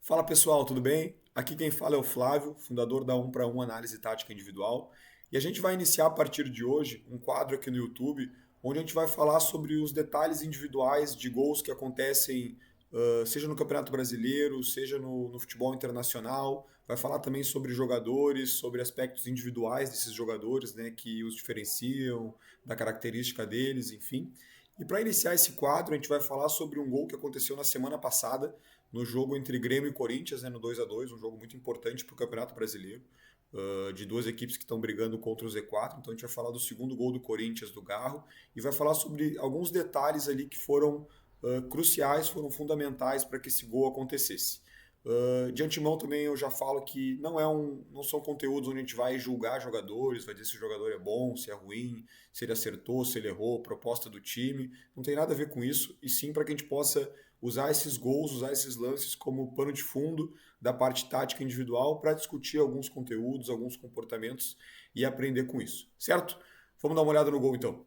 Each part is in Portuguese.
Fala pessoal, tudo bem? Aqui quem fala é o Flávio, fundador da 1 para 1 Análise Tática Individual. E a gente vai iniciar a partir de hoje um quadro aqui no YouTube, onde a gente vai falar sobre os detalhes individuais de gols que acontecem, seja no Campeonato Brasileiro, seja no futebol internacional. Vai falar também sobre jogadores, sobre aspectos individuais desses jogadores, né, que os diferenciam, da característica deles, enfim. E para iniciar esse quadro, a gente vai falar sobre um gol que aconteceu na semana passada, no jogo entre Grêmio e Corinthians, né, no 2-2, um jogo muito importante para o Campeonato Brasileiro, de duas equipes que estão brigando contra o Z4. Então a gente vai falar do segundo gol do Corinthians, do Garro, e vai falar sobre alguns detalhes ali que foram cruciais, foram fundamentais para que esse gol acontecesse. De antemão também eu já falo que não são conteúdos onde a gente vai julgar jogadores, vai dizer se o jogador é bom, se é ruim, se ele acertou, se ele errou, proposta do time. Não tem nada a ver com isso, e sim para que a gente possa usar esses gols, usar esses lances como pano de fundo da parte tática individual para discutir alguns conteúdos, alguns comportamentos e aprender com isso, certo? Vamos dar uma olhada no gol então.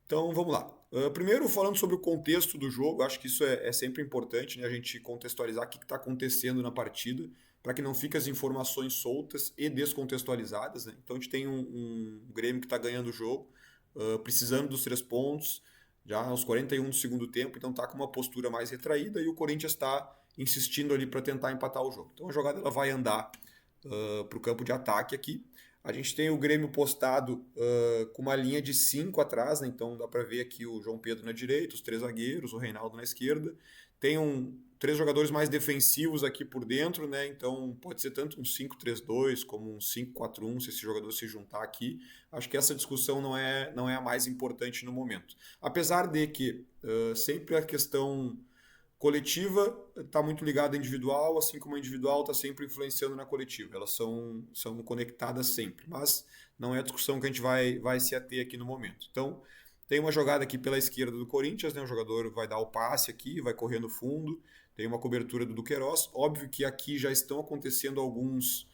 Então vamos lá. Primeiro, falando sobre o contexto do jogo, acho que isso é sempre importante, né? A gente contextualizar o que está acontecendo na partida, para que não fiquem as informações soltas e descontextualizadas, né? Então a gente tem um Grêmio que está ganhando o jogo, precisando dos 3 pontos, já aos 41 do segundo tempo, então está com uma postura mais retraída e o Corinthians está insistindo ali para tentar empatar o jogo. Então a jogada ela vai andar para o campo de ataque aqui. A gente tem o Grêmio postado com uma linha de 5 atrás, né? Então dá para ver aqui o João Pedro na direita, os 3 zagueiros, o Reinaldo na esquerda. Tem 3 jogadores mais defensivos aqui por dentro, né? Então pode ser tanto um 5-3-2 como um 5-4-1, se esse jogador se juntar aqui. Acho que essa discussão não é a mais importante no momento. Apesar de que sempre a questão coletiva está muito ligada à individual, assim como a individual está sempre influenciando na coletiva. Elas são conectadas sempre, mas não é a discussão que a gente vai se ater aqui no momento. Então, tem uma jogada aqui pela esquerda do Corinthians, né? O jogador vai dar o passe aqui, vai correr no fundo, tem uma cobertura do Duqueiroz. Óbvio que aqui já estão acontecendo alguns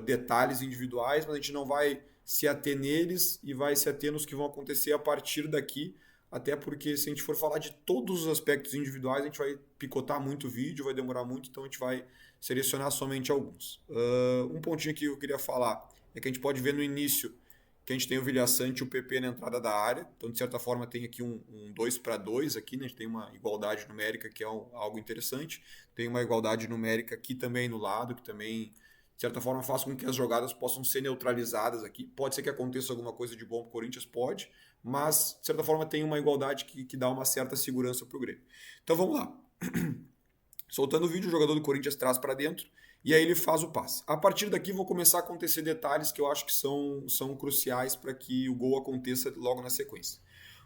detalhes individuais, mas a gente não vai se ater neles e vai se ater nos que vão acontecer a partir daqui, até porque se a gente for falar de todos os aspectos individuais, a gente vai picotar muito o vídeo, vai demorar muito, então a gente vai selecionar somente alguns. Um pontinho que eu queria falar é que a gente pode ver no início que a gente tem o Vilhaçante e o PP na entrada da área, então de certa forma tem aqui um 2-2 aqui, né? A gente tem uma igualdade numérica que é algo interessante, tem uma igualdade numérica aqui também no lado, que também de certa forma faz com que as jogadas possam ser neutralizadas aqui. Pode ser que aconteça alguma coisa de bom para o Corinthians, pode, mas de certa forma tem uma igualdade que dá uma certa segurança para o Grêmio. Então vamos lá. Soltando o vídeo, o jogador do Corinthians traz para dentro e aí ele faz o passe. A partir daqui vão começar a acontecer detalhes que eu acho que são cruciais para que o gol aconteça logo na sequência.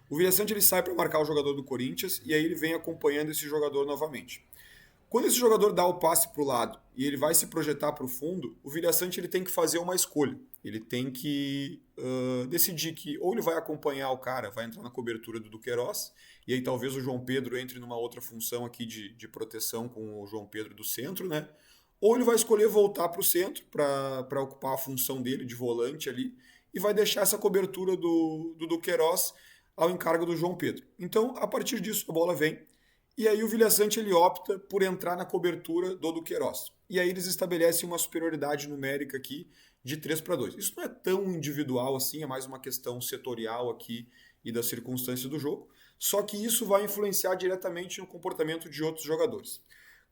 O Vilhaçante ele sai para marcar o jogador do Corinthians e aí ele vem acompanhando esse jogador novamente. Quando esse jogador dá o passe para o lado e ele vai se projetar para o fundo, o Vilhaçante ele tem que fazer uma escolha. Ele tem que decidir que ou ele vai acompanhar o cara, vai entrar na cobertura do Duqueiroz, e aí talvez o João Pedro entre numa outra função aqui de proteção com o João Pedro do centro, né? Ou ele vai escolher voltar para o centro para ocupar a função dele de volante ali e vai deixar essa cobertura do Duqueiroz ao encargo do João Pedro. Então, a partir disso, a bola vem. E aí o Vilhaçante ele opta por entrar na cobertura do Duqueiroz. E aí eles estabelecem uma superioridade numérica aqui de 3-2. Isso não é tão individual assim, é mais uma questão setorial aqui e da circunstância do jogo. Só que isso vai influenciar diretamente no comportamento de outros jogadores.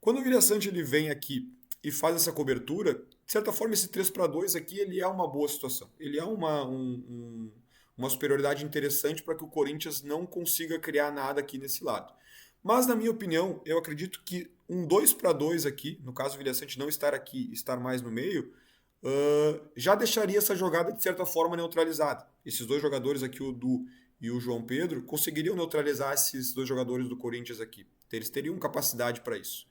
Quando o Vilhaçante ele vem aqui e faz essa cobertura, de certa forma esse 3-2 aqui ele é uma boa situação. Ele é uma superioridade interessante para que o Corinthians não consiga criar nada aqui nesse lado. Mas, na minha opinião, eu acredito que um 2-2 aqui, no caso o Vilhaçante não estar aqui, estar mais no meio, já deixaria essa jogada de certa forma neutralizada. Esses dois jogadores aqui, o Du e o João Pedro, conseguiriam neutralizar esses dois jogadores do Corinthians aqui. Eles teriam capacidade para isso.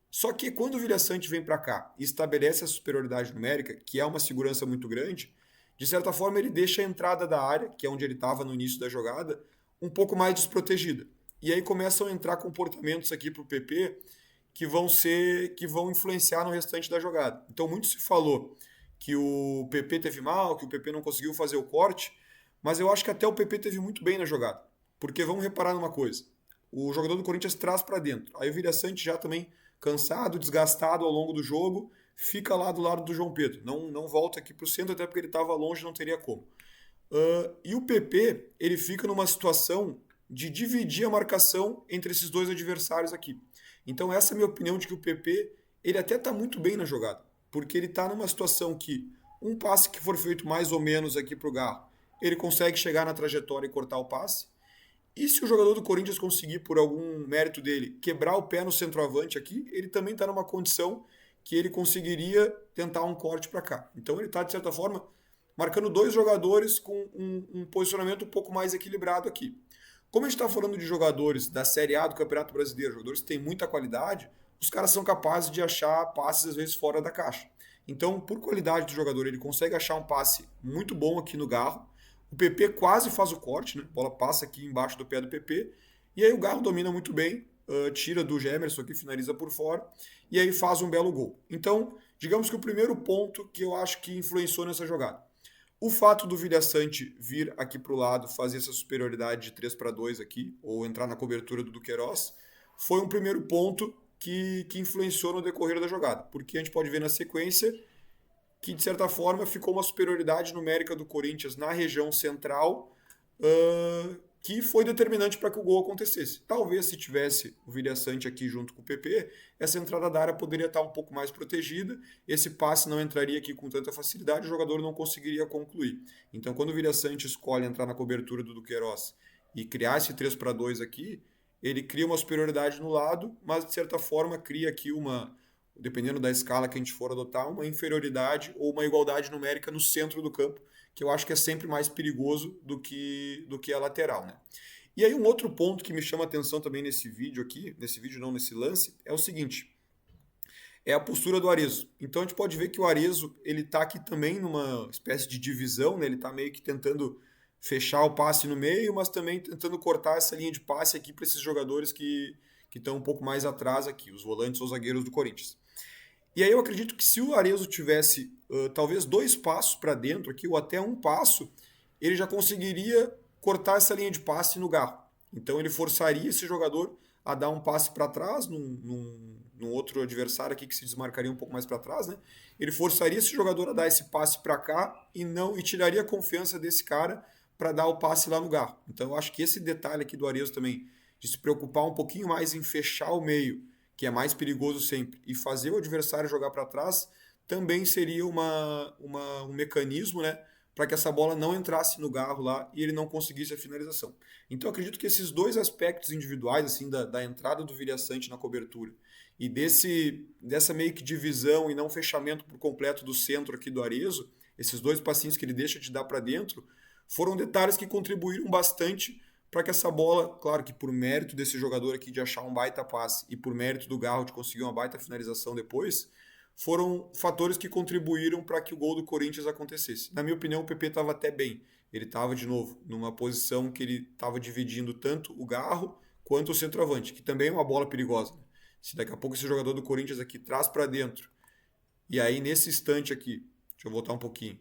Só que quando o Vilhaçante vem para cá e estabelece a superioridade numérica, que é uma segurança muito grande, de certa forma ele deixa a entrada da área, que é onde ele estava no início da jogada, um pouco mais desprotegida. E aí começam a entrar comportamentos aqui para o PP que vão influenciar no restante da jogada. Então muito se falou que o PP teve mal, que o PP não conseguiu fazer o corte, mas eu acho que até o PP teve muito bem na jogada. Porque vamos reparar numa coisa, o jogador do Corinthians traz para dentro, aí o Vilhaçante já também cansado, desgastado ao longo do jogo, fica lá do lado do João Pedro. Não volta aqui para o centro, até porque ele estava longe, não teria como. E o PP, ele fica numa situação de dividir a marcação entre esses dois adversários aqui. Então essa é a minha opinião de que o PP, ele até está muito bem na jogada, porque ele está numa situação que um passe que for feito mais ou menos aqui para o Garro, ele consegue chegar na trajetória e cortar o passe. E se o jogador do Corinthians conseguir, por algum mérito dele, quebrar o pé no centroavante aqui, ele também está numa condição que ele conseguiria tentar um corte para cá. Então ele está, de certa forma, marcando dois jogadores com um posicionamento um pouco mais equilibrado aqui. Como a gente está falando de jogadores da Série A do Campeonato Brasileiro, jogadores que têm muita qualidade, os caras são capazes de achar passes, às vezes, fora da caixa. Então, por qualidade do jogador, ele consegue achar um passe muito bom aqui no Garro. O PP quase faz o corte, né? A bola passa aqui embaixo do pé do PP. E aí o Garro domina muito bem, tira do Gemerson aqui, finaliza por fora. E aí faz um belo gol. Então, digamos que o primeiro ponto que eu acho que influenciou nessa jogada. O fato do Vilhaçante vir aqui para o lado, fazer essa superioridade de 3-2 aqui, ou entrar na cobertura do Duqueiroz, foi um primeiro ponto que influenciou no decorrer da jogada. Porque a gente pode ver na sequência que, de certa forma, ficou uma superioridade numérica do Corinthians na região central, que foi determinante para que o gol acontecesse. Talvez, se tivesse o Vilhaçante aqui junto com o PP, essa entrada da área poderia estar um pouco mais protegida, esse passe não entraria aqui com tanta facilidade, o jogador não conseguiria concluir. Então, quando o Vilhaçante escolhe entrar na cobertura do Duqueiroz e criar esse 3-2 aqui, ele cria uma superioridade no lado, mas, de certa forma, cria aqui dependendo da escala que a gente for adotar, uma inferioridade ou uma igualdade numérica no centro do campo, que eu acho que é sempre mais perigoso do que a lateral, né? E aí um outro ponto que me chama a atenção também nesse vídeo aqui, nesse lance, é o seguinte, é a postura do Arezzo. Então a gente pode ver que o Arezzo, ele tá aqui também numa espécie de divisão, né? Ele tá meio que tentando fechar o passe no meio, mas também tentando cortar essa linha de passe aqui para esses jogadores que estão um pouco mais atrás aqui, os volantes ou zagueiros do Corinthians. E aí eu acredito que se o Arezzo tivesse talvez 2 passos para dentro aqui, ou até 1 passo, ele já conseguiria cortar essa linha de passe no Garro. Então ele forçaria esse jogador a dar um passe para trás, num outro adversário aqui que se desmarcaria um pouco mais para trás, né? Ele forçaria esse jogador a dar esse passe para cá e tiraria a confiança desse cara para dar o passe lá no Garro. Então eu acho que esse detalhe aqui do Arezzo também, de se preocupar um pouquinho mais em fechar o meio, que é mais perigoso sempre, e fazer o adversário jogar para trás, também seria um mecanismo, né, para que essa bola não entrasse no Garro lá e ele não conseguisse a finalização. Então eu acredito que esses dois aspectos individuais, assim, da entrada do Vilhaçante na cobertura e dessa meio que divisão e não fechamento por completo do centro aqui do Arezzo, esses dois passinhos que ele deixa de dar para dentro, foram detalhes que contribuíram bastante para que essa bola, claro que por mérito desse jogador aqui de achar um baita passe e por mérito do Garro de conseguir uma baita finalização depois, foram fatores que contribuíram para que o gol do Corinthians acontecesse. Na minha opinião, o PP estava até bem. Ele estava, de novo, numa posição que ele estava dividindo tanto o Garro quanto o centroavante, que também é uma bola perigosa. Se daqui a pouco esse jogador do Corinthians aqui traz para dentro, e aí nesse instante aqui, deixa eu voltar um pouquinho,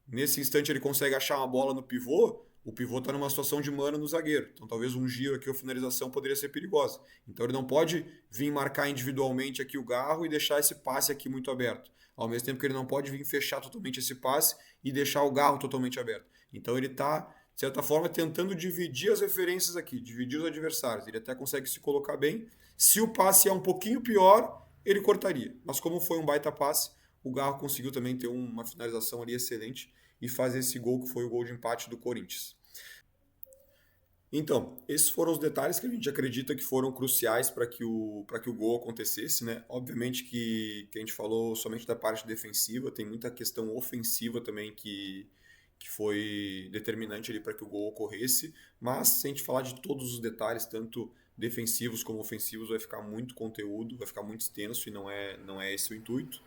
nesse instante ele consegue achar uma bola no pivô, o pivô está numa situação de mano no zagueiro. Então talvez um giro aqui ou finalização poderia ser perigosa. Então ele não pode vir marcar individualmente aqui o Garro e deixar esse passe aqui muito aberto. Ao mesmo tempo que ele não pode vir fechar totalmente esse passe e deixar o Garro totalmente aberto. Então ele está, de certa forma, tentando dividir as referências aqui, dividir os adversários. Ele até consegue se colocar bem. Se o passe é um pouquinho pior, ele cortaria. Mas como foi um baita passe, o Garro conseguiu também ter uma finalização ali excelente e fazer esse gol que foi o gol de empate do Corinthians. Então, esses foram os detalhes que a gente acredita que foram cruciais para que o gol acontecesse, né? Obviamente que a gente falou somente da parte defensiva, tem muita questão ofensiva também que foi determinante ali para que o gol ocorresse, mas se a gente falar de todos os detalhes, tanto defensivos como ofensivos, vai ficar muito conteúdo, vai ficar muito extenso e não é esse o intuito.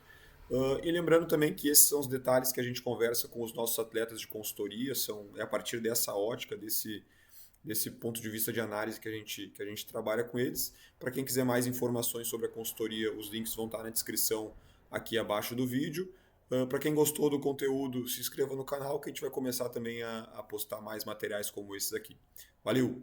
E lembrando também que esses são os detalhes que a gente conversa com os nossos atletas de consultoria, é a partir dessa ótica, desse ponto de vista de análise que a gente trabalha com eles. Para quem quiser mais informações sobre a consultoria, os links vão estar na descrição aqui abaixo do vídeo. Para quem gostou do conteúdo, se inscreva no canal que a gente vai começar também a postar mais materiais como esses aqui. Valeu!